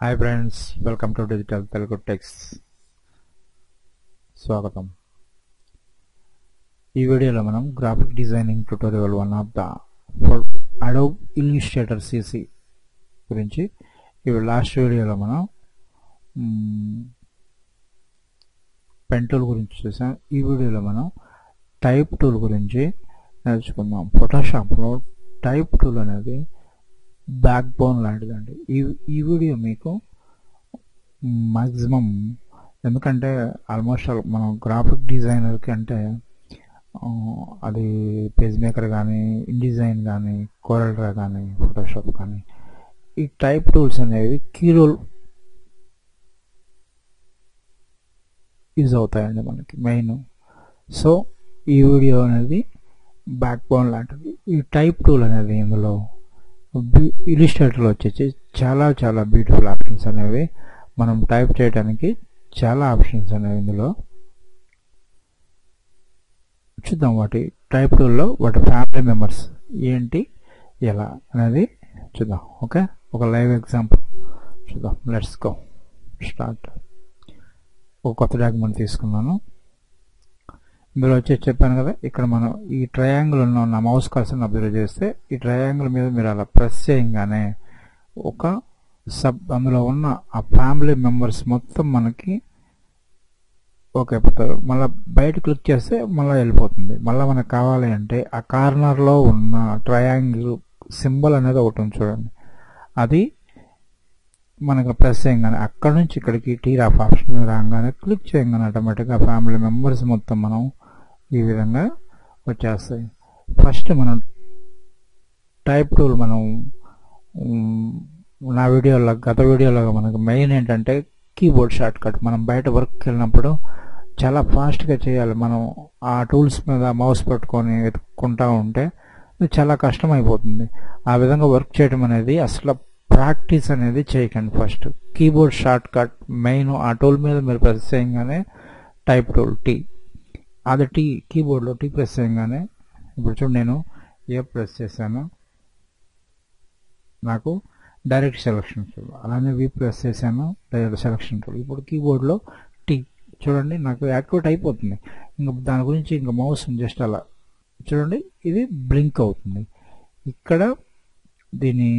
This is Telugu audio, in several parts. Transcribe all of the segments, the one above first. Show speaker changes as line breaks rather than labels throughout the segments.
Hi friends, welcome to Digital Telugu Text. స్వాగతం. ఈ వీడియోలో మనం graphic designing tutorial 1 of the for Adobe Illustrator CC గురించి ఈ లాస్ట్ వీడియోలో మనం పెన్ టూల్ గురించి చూసాం. ఈ వీడియోలో మనం టైప్ టూల్ గురించి నేర్చుకుందాం. ఫోటోషాప్లో టైప్ టూల్ అనేది బ్యాక్ బోన్ లాంటిదండి. ఈ వీడియో మీకు మ్యాక్సిమం, ఎందుకంటే ఆల్మోస్ట్ మనం గ్రాఫిక్ డిజైనర్కి అంటే అది పేజ్ మేకర్ కానీ, ఇండిజైన్ కానీ, కోరల్ డ్రా కానీ, ఫోటోషాప్ కానీ, ఈ టైప్ టూల్స్ అనేవి కీ రోల్ యూజ్ అవుతాయండి మనకి మెయిన్. సో ఈ వీడియో అనేది బ్యాక్ బోన్ లాంటిది. ఈ టైప్ టూల్ అనేది ఇందులో ఇల్లుస్ట్రేటర్లో వచ్చేసి చాలా బ్యూటిఫుల్ ఆప్షన్స్ అనేవి మనం టైప్ చేయడానికి చాలా ఆప్షన్స్ అనేవి ఇందులో చూద్దాం. వాటి టైప్ టూల్లో వాటి ఫ్యామిలీ మెంబర్స్ ఏంటి, ఎలా అనేది చూద్దాం. ఓకే, ఒక లైవ్ ఎగ్జాంపుల్ చూద్దాం. Let's go start. ఒక కొత్త డాక్యుమెంట్ తీసుకున్నాను. ఇందులో వచ్చేసి చెప్పాను కదా, ఇక్కడ మనం ఈ ట్రయాంగిల్ ఉన్న మౌస్ కర్సర్ని అబ్జర్వ్ చేస్తే ఈ ట్రయాంగిల్ మీద మీరు అలా ప్రెస్ చేయగానే ఒక అందులో ఉన్న ఆ ఫ్యామిలీ మెంబర్స్ మొత్తం మనకి ఓకే అయిపోతారు. మళ్ళీ బయట క్లిక్ చేస్తే మళ్ళీ వెళ్ళిపోతుంది. మళ్ళీ మనకు కావాలి అంటే ఆ కార్నర్లో ఉన్న ట్రయాంగిల్ సింబల్ అనేది ఒకటి ఉంది చూడండి, అది మనకు ప్రెస్ చేయగానే అక్కడ నుంచి ఇక్కడికి టీర్ ఆఫ్ ఆప్షన్ మీద రాగానే క్లిక్ చేయగానే ఆటోమేటిక్గా ఫ్యామిలీ మెంబర్స్ మొత్తం మనం ఈ విధంగా వచ్చేస్తాయి. ఫస్ట్ మనం టైప్ టూల్ మనం నా వీడియోలో, గత వీడియోలో మనకు మెయిన్ ఏంటంటే కీబోర్డ్ షార్ట్ కట్. మనం బయట వర్క్కి వెళ్ళినప్పుడు చాలా ఫాస్ట్గా చేయాలి. మనం ఆ టూల్స్ మీద మౌస్ పెట్టుకొని వెతుక్కుంటూ ఉంటే చాలా కష్టం అయిపోతుంది. ఆ విధంగా వర్క్ చేయడం అనేది అసలు ప్రాక్టీస్ అనేది చేయకండి. First keyboard short cut main, ఆ టూల్ మీద మీరు ప్రెస్ చేయగానే టైప్ టూల్ టీ, అది టీ కీబోర్డ్లో టీ ప్రెస్ చేయగానే ఇప్పుడు చూడండి, నేను ఏ ప్రెస్ చేశాను నాకు డైరెక్ట్ సెలక్షన్ టూల్, అలానే వి ప్రెస్ చేశాను డైరెక్ట్ సెలక్షన్ టూల్. ఇప్పుడు కీబోర్డ్లో టీ చూడండి నాకు యాక్టివేట్ అయిపోతుంది. ఇంకా దాని గురించి ఇంకా మౌస్ జస్ట్ అలా చూడండి, ఇది బ్లింక్ అవుతుంది. ఇక్కడ దీని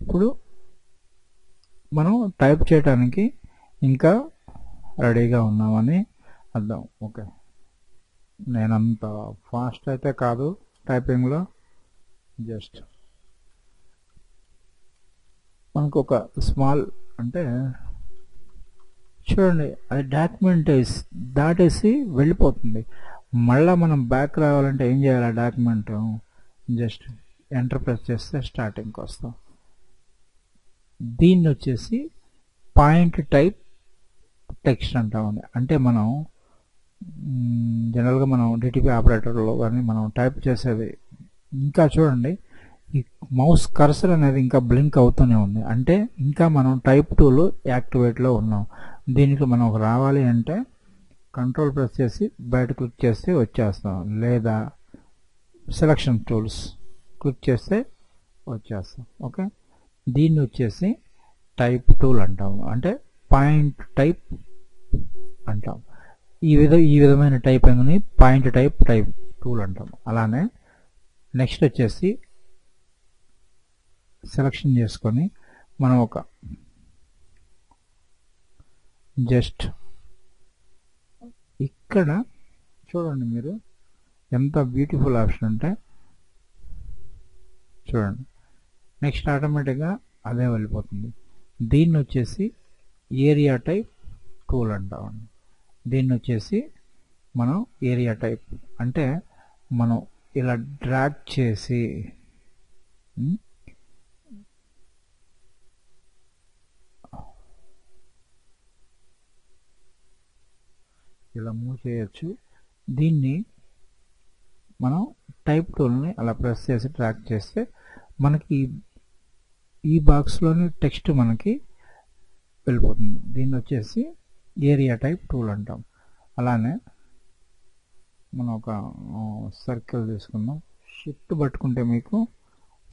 ఇప్పుడు మనం టైప్ చేయడానికి ఇంకా రెడీగా ఉన్నామని అర్థం. ఓకే, నేనంత ఫాస్ట్ అయితే కాదు టైపింగ్లో. జస్ట్ మనకు ఒక స్మాల్ అంటే చూడండి, అది డాక్యుమెంట్ దాటేసి వెళ్ళిపోతుంది. మళ్ళీ మనం బ్యాక్ రావాలంటే ఏం చేయాలి? ఆ డాక్యుమెంట్ జస్ట్ ఎంటర్ ప్రెస్ చేస్తే స్టార్టింగ్కి వస్తాం. దీన్ని వచ్చేసి పాయింట్ టైప్ టెక్స్ట్ అంటామండి. అంటే మనం జనరల్గా మనం డిటిపి ఆపరేటర్లో కానీ మనం టైప్ చేసేది ఇంకా చూడండి, ఈ మౌస్ కర్సర్ అనేది ఇంకా బ్లింక్ అవుతూనే ఉంది. అంటే ఇంకా మనం టైప్ టూల్ యాక్టివేట్లో ఉన్నాం. దీనికి మనం రావాలి అంటే కంట్రోల్ ప్రెస్ చేసి బయట క్లిక్ చేస్తే వచ్చేస్తాం, లేదా సెలక్షన్ టూల్స్ క్లిక్ చేస్తే వచ్చేస్తాం. ఓకే, దీన్ని వచ్చేసి టైప్ టూల్ అంటాము, అంటే పాయింట్ టైప్ అంటాం. ఈ విధమైన టైపింగ్ని పాయింట్ టైప్ టూల్ అంటాం. అలానే నెక్స్ట్ వచ్చేసి సెలక్షన్ చేసుకొని మనం ఒక జస్ట్ ఇక్కడ చూడండి, మీరు ఎంత బ్యూటిఫుల్ ఆప్షన్ అంటే చూడండి, నెక్స్ట్ ఆటోమేటిక్గా అదే వెళ్ళిపోతుంది. దీన్ని వచ్చేసి ఏరియా టైప్ టూల్ అంటామండి. దీన్ని వచ్చేసి మనం ఏరియా టైప్ అంటే మనం ఇలా డ్రాగ్ చేసి ఇలా మూవ్ చేయొచ్చు. దీన్ని మనం టైప్ టూల్ని అలా ప్రెస్ చేసి డ్రాగ్ చేస్తే మనకి ఈ బాక్స్లోని టెక్స్ట్ మనకి వెళ్ళిపోతుంది. దీన్ని వచ్చేసి ఏరియా టైప్ టూల్ అంటాం. అలానే మనం ఒక సర్కిల్ తీసుకుందాం. షిఫ్ట్ పట్టుకుంటే మీకు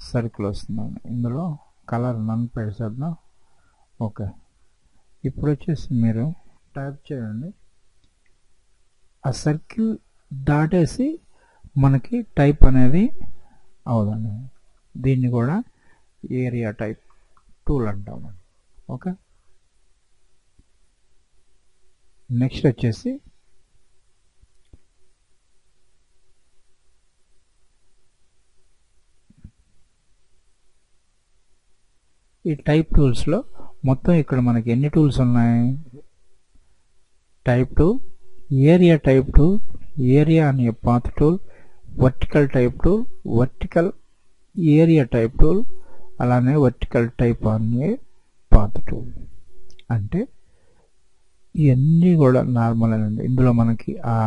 సర్కిల్ వస్తుందండి. ఇందులో కలర్ నన్ పెడచేద్దాం. ఓకే, ఇప్పుడు వచ్చేసి మీరు టైప్ చేయండి. ఆ సర్కిల్ దాటేసి మనకి టైప్ అనేది అవుదండి. దీన్ని కూడా ఏరియా టైప్ టూల్ అంటామండి. ఓకే, నెక్స్ట్ వచ్చేసి ఈ టైప్ టూల్స్లో మొత్తం ఇక్కడ మనకి ఎన్ని టూల్స్ ఉన్నాయి? Type tool, area type tool, area అనే path tool, vertical type tool, vertical area type tool, అలానే వర్టికల్ టైప్ అనే పాత్ టూల్. అంటే ఇవన్నీ కూడా నార్మల్ అండి. ఇందులో మనకి ఆ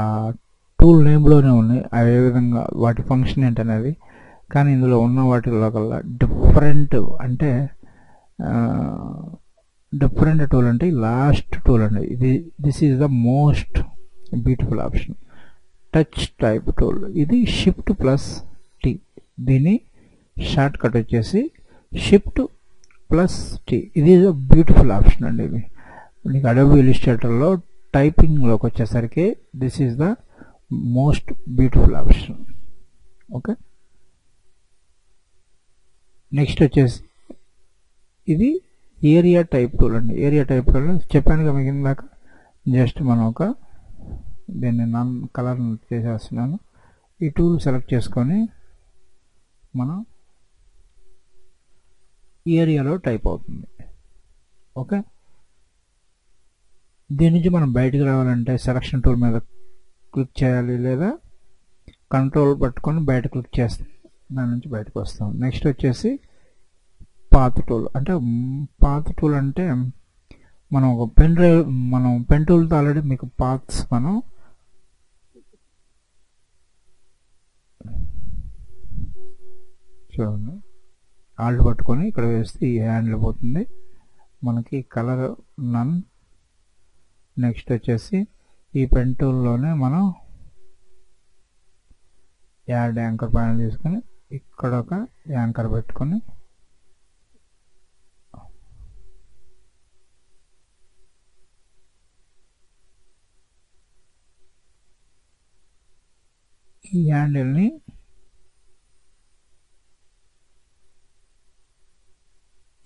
టూల్ నేమ్లోనే ఉన్నాయి అదే విధంగా వాటి ఫంక్షన్ ఏంటనేది. కానీ ఇందులో ఉన్న వాటిలో కల్లా డిఫరెంట్ అంటే డిఫరెంట్ టూల్ అంటే లాస్ట్ టూల్ అండి. This is the most beautiful option, touch type tool. ఇది షిఫ్ట్ ప్లస్ టీ, దీని షార్ట్ కట్ వచ్చేసి షిఫ్ట్ ప్లస్ టీ. ఇది బ్యూటిఫుల్ ఆప్షన్ అండి. ఇది మీకు అడోబీ ఇల్లుస్ట్రేటర్లో టైపింగ్లోకి వచ్చేసరికి this is the most beautiful option. Okay, next వచ్చేసి ఇది ఏరియా టైప్ టూల్ అండి. ఏరియా టైప్ టూల్ చెప్పాను కదా మీకు ఇందాక. జస్ట్ మనం ఒక దీన్ని నన్ కలర్ చేసేస్తున్నాను. ఈ టూల్ సెలెక్ట్ చేసుకొని మనం ఏరియాలో టైప్ అవుతుంది. ఓకే, దీని నుంచి మనం బయటకు రావాలంటే సెలక్షన్ టూల్ మీద క్లిక్ చేయాలి, లేదా కంట్రోల్ పట్టుకొని బయట క్లిక్ చేస్తే దాని నుంచి బయటకు వస్తాం. నెక్స్ట్ వచ్చేసి పాత్ టూల్. అంటే పాత్ టూల్ అంటే మనం ఒక పెన్ డ్రైవ్, మనం పెన్ టూల్తో ఆల్రెడీ మీకు పాత్స్ మనం చూడండి, ఆల్ట్ పట్టుకొని ఇక్కడ వేస్తే ఈ హ్యాండిల్ పోతుంది మనకి. కలర్ నన్. నెక్స్ట్ వచ్చేసి ఈ పెన్ టూల్లోనే మనం యాడ్ యాంకర్ పైన తీసుకొని ఇక్కడ ఒక యాంకర్ పెట్టుకొని ఈ హ్యాండిల్ని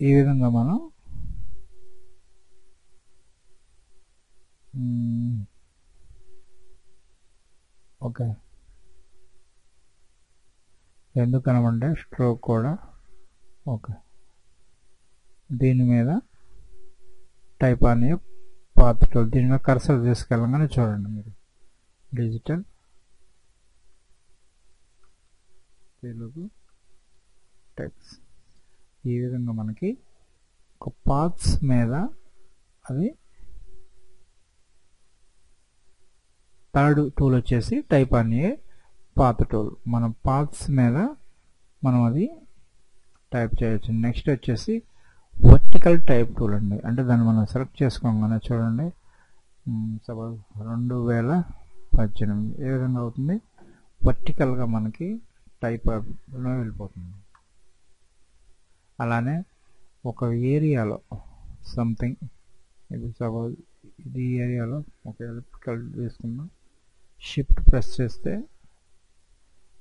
ఈ విధంగా మనం ఓకే, ఎందుకనమంటే స్ట్రోక్ కూడా. ఓకే, దీని మీద టైప్ అనే పాత్ టూల్, దీని మీద కర్సర్ తీసుకెళ్ళగానే చూడండి మీరు డిజిటల్ తెలుగు టెక్స్ట్ ఈ విధంగా మనకి ఒక పాత్స్ మీద అది థర్డ్ టూల్ వచ్చేసి టైప్ అనే పాత్ టూల్. మనం పాత్స్ మీద మనం అది టైప్ చేయొచ్చు. నెక్స్ట్ వచ్చేసి వర్టికల్ టైప్ టూల్ అండి. అంటే దాన్ని మనం సెలెక్ట్ చేసుకోగానే చూడండి, సపోజ్ 2018 ఏ విధంగా అవుతుంది, వర్టికల్గా మనకి టైప్ వెళ్ళిపోతుంది. అలానే ఒక ఏరియాలో సంథింగ్, ఇది సపోజ్ ఇది ఏరియాలో ఒక ఎలక్ట్రికల్ తీసుకుందాం. షిఫ్ట్ ప్రెస్ చేస్తే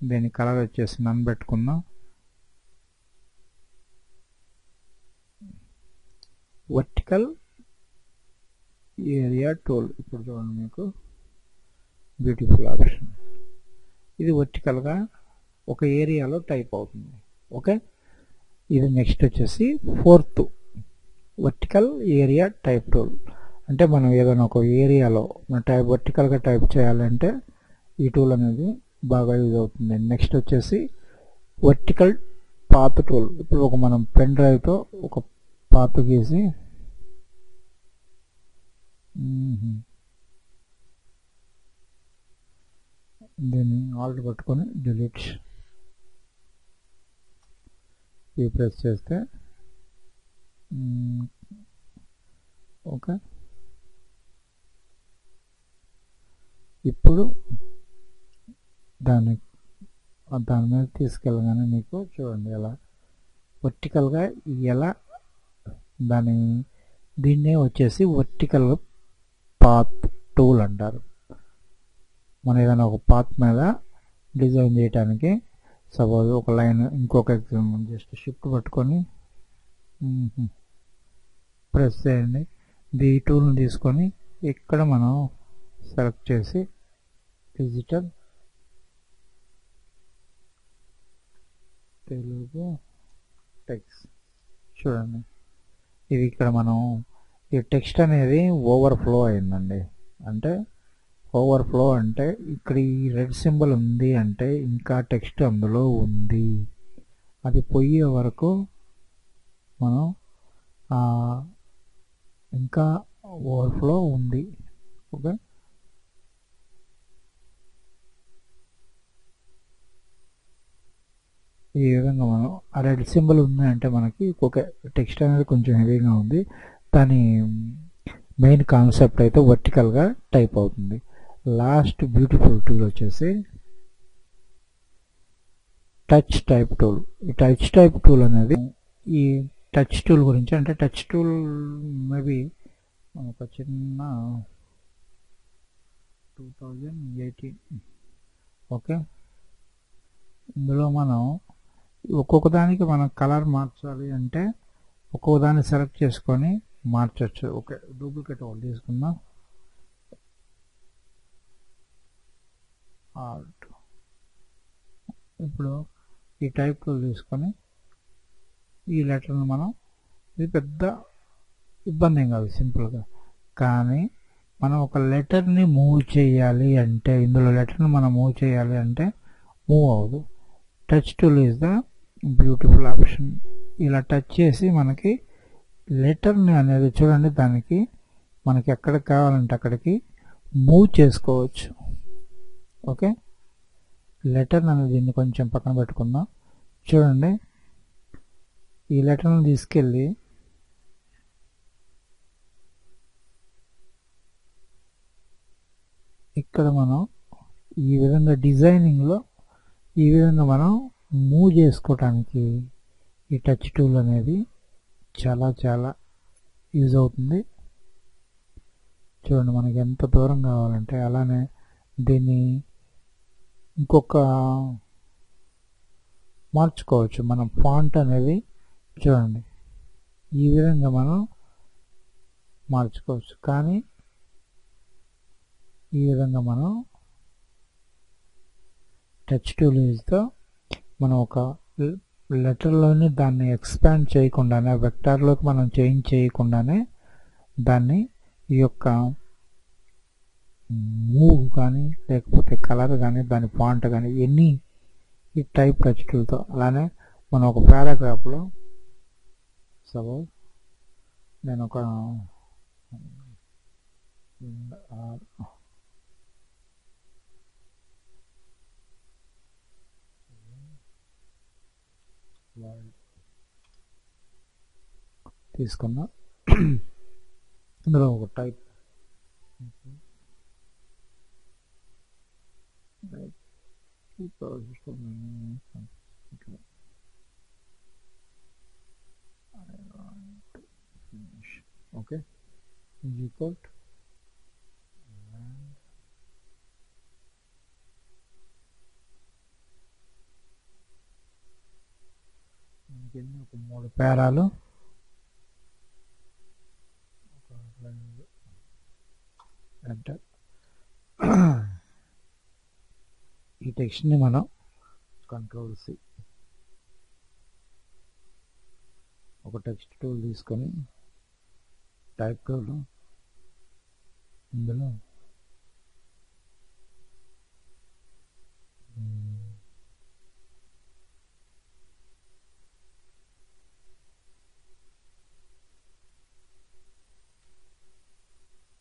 దీని కలర్ వచ్చేసి నన్ పెట్టుకుందాం. వర్టికల్ ఏరియా టూల్ ఇప్పుడు చూడండి మీకు బ్యూటిఫుల్ ఆప్షన్. ఇది వర్టికల్గా ఒక ఏరియాలో టైప్ అవుతుంది. ఓకే, ఇది నెక్స్ట్ వచ్చేసి fourth vertical area type tool. అంటే మనం ఏదైనా ఒక ఏరియాలో టైప్ వర్టికల్గా టైప్ చేయాలంటే ఈ టూల్ అనేది బాగా యూజ్ అవుతుంది. నెక్స్ట్ వచ్చేసి వర్టికల్ పాత్ టూల్. ఇప్పుడు ఒక మనం పెన్ డ్రైవ్తో ఒక పాత్ గీసి దీన్ని ఆల్ట్ పట్టుకొని డిలీట్ ఈ ప్రెస్ చేస్తే ఓకే, ఇప్పుడు దాని మీద తీసుకెళ్ళగానే మీకు చూడండి ఎలా వర్టికల్గా ఎలా దీన్నే వచ్చేసి వర్టికల్ పాత్ టూల్ అంటారు. మనం ఏదైనా ఒక పాత్ మీద డిజైన్ చేయడానికి సపోజ్ ఒక లైన్ ఇంకొక ఎగ్జాంపుల్ జస్ట్ షిఫ్ట్ పట్టుకొని ప్రెస్ చేయండి. ఈ టూల్ని తీసుకొని ఇక్కడ మనం సెలెక్ట్ చేసి డిజిటల్ తెలుగు టెక్స్ట్ చూడండి. ఇది ఇక్కడ మనం ఈ టెక్స్ట్ అనేది ఓవర్ఫ్లో అయిందండి. అంటే ఓవర్ఫ్లో అంటే ఇక్కడ ఈ రెడ్ సింబల్ ఉంది అంటే ఇంకా టెక్స్ట్ అందులో ఉంది. అది పోయే వరకు మనం ఇంకా ఓవర్ఫ్లో ఉంది. ఓకే, ఈ విధంగా మనం ఆ రెడ్ సింబల్ ఉంది అంటే మనకి ఓకే టెక్స్ట్ అనేది కొంచెం హెవీగా ఉంది. దాని మెయిన్ కాన్సెప్ట్ అయితే వర్టికల్గా టైప్ అవుతుంది. లాస్ట్ బ్యూటిఫుల్ టూల్ వచ్చేసి టచ్ టైప్ టూల్. ఈ టచ్ టైప్ టూల్ అనేది ఈ టచ్ టూల్ గురించి అంటే టచ్ టూల్ మేబీ ఒక చిన్న 2018 ఓకే. ఇందులో మనం ఒక్కొక్క దానికి మనం కలర్ మార్చాలి అంటే ఒక్కొక్క దాన్ని సెలెక్ట్ చేసుకొని మార్చవచ్చు. ఓకే, డూప్లికేట్ ఒకటి తీసుకుందాం. ఆల్ట్. ఇప్పుడు ఈ టైప్ టూల్ తీసుకొని ఈ లెటర్ని మనం ఇది పెద్ద ఇబ్బంది ఏం కాదు, సింపుల్గా. కానీ మనం ఒక లెటర్ని మూవ్ చేయాలి అంటే ఇందులో లెటర్ని మనం మూవ్ చేయాలి అంటే మూవ్ అవ్వదు. Touch tool is the beautiful option. ఇలా టచ్ చేసి మనకి లెటర్ని అనేది చూడండి, దానికి మనకి ఎక్కడికి కావాలంటే అక్కడికి మూవ్ చేసుకోవచ్చు. ఓకే, లెటర్ అనేది దీన్ని కొంచెం పక్కన పెట్టుకుందాం. చూడండి, ఈ లెటర్ని తీసుకెళ్ళి ఇక్కడ మనం ఈ విధంగా డిజైనింగ్లో ఈ విధంగా మనం మూవ్ చేసుకోవటానికి ఈ టచ్ టూల్ అనేది చాలా చాలా యూజ్ అవుతుంది. చూడండి, మనకి ఎంత దూరం కావాలంటే అలానే దీన్ని ఇంకొక మార్చుకోవచ్చు. మనం ఫాంట్ అనేది చూడండి ఈ విధంగా మనం మార్చుకోవచ్చు. కానీ ఈ విధంగా మనం టచ్ టూల్ యూజ్తో మనం ఒక లెటర్లోని దాన్ని ఎక్స్పాండ్ చేయకుండానే వెక్టార్లోకి మనం చేంజ్ చేయకుండానే దాన్ని ఈ యొక్క మూవ్ కానీ లేకపోతే కలర్ కానీ దాని ఫాంట్ కానీ ఎనీ ఈ టైప్ టచ్ టూల్తో. అలానే మనం ఒక పారాగ్రాఫ్లో సపోజ్ నేను ఒక తీసుకున్నా, ఇందులో ఒక టైప్ ఓకే ఈక్వల్ ఒక 3 పేరాలు ఎంటర్. ఈ టెక్స్ట్ని మనం కంట్రోల్-C ఒక టెక్స్ట్ టూల్ తీసుకొని టైప్ టూల్ ఇందులో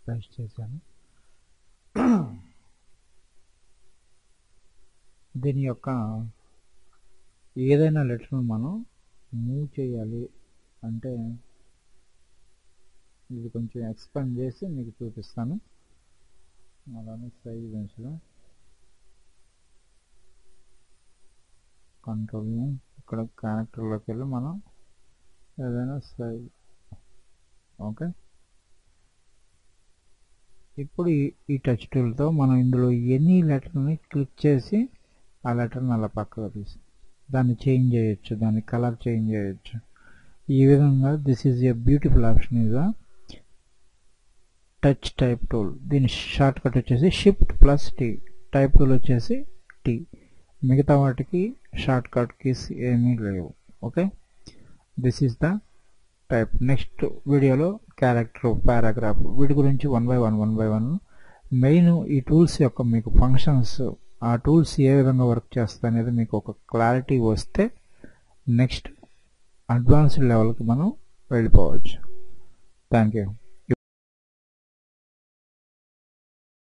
పేస్ట్ చేశాను. దీని యొక్క ఏదైనా లెటర్ను మనం మూవ్ చేయాలి అంటే ఇది కొంచెం ఎక్స్పాండ్ చేసి మీకు చూపిస్తాను. అలానే సైజ్ పెంచుదాం. కంట్రోల్ ఇక్కడ క్యారెక్టర్లోకి వెళ్ళి మనం ఏదైనా సైజ్. ఓకే, ఇప్పుడు ఈ టచ్ టూల్తో మనం ఇందులో ఎనీ లెటర్ని క్లిక్ చేసి ఆ లెటర్ని అలా పక్కకు తీసి దాన్ని చేంజ్ చేయొచ్చు, దాని కలర్ చేంజ్ చేయొచ్చు. ఈ విధంగా this is a beautiful option is a touch type tool. దీని షార్ట్ కట్ వచ్చేసి Shift+T, టైప్ టూల్ వచ్చేసి T. మిగతా వాటికి షార్ట్ కట్ కీస్ ఏమీ లేవు. Okay, this is the type. Next వీడియోలో క్యారెక్టర్, పారాగ్రాఫ్, వీటి గురించి వన్ బై వన్ మెయిన్ ఈ టూల్స్ యొక్క మీకు ఫంక్షన్స్, ఆ టూల్స్ ఏ విధంగా వర్క్ చేస్తాయి అనేది మీకు ఒక క్లారిటీ వస్తే నెక్స్ట్ అడ్వాన్స్డ్ లెవెల్కి మనం వెళ్ళిపోవచ్చు. Thank you.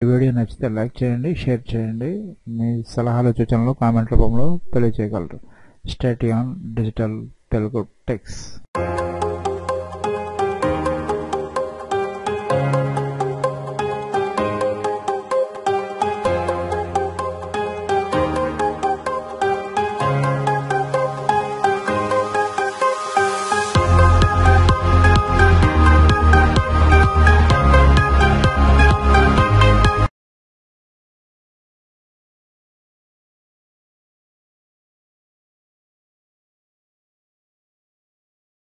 ఈ వీడియో నచ్చితే లైక్ చేయండి, షేర్ చేయండి, మీ సలహాలు సూచనలు కామెంట్ రూపంలో తెలియజేయగలరు. Stay tuned digital Telugu tax.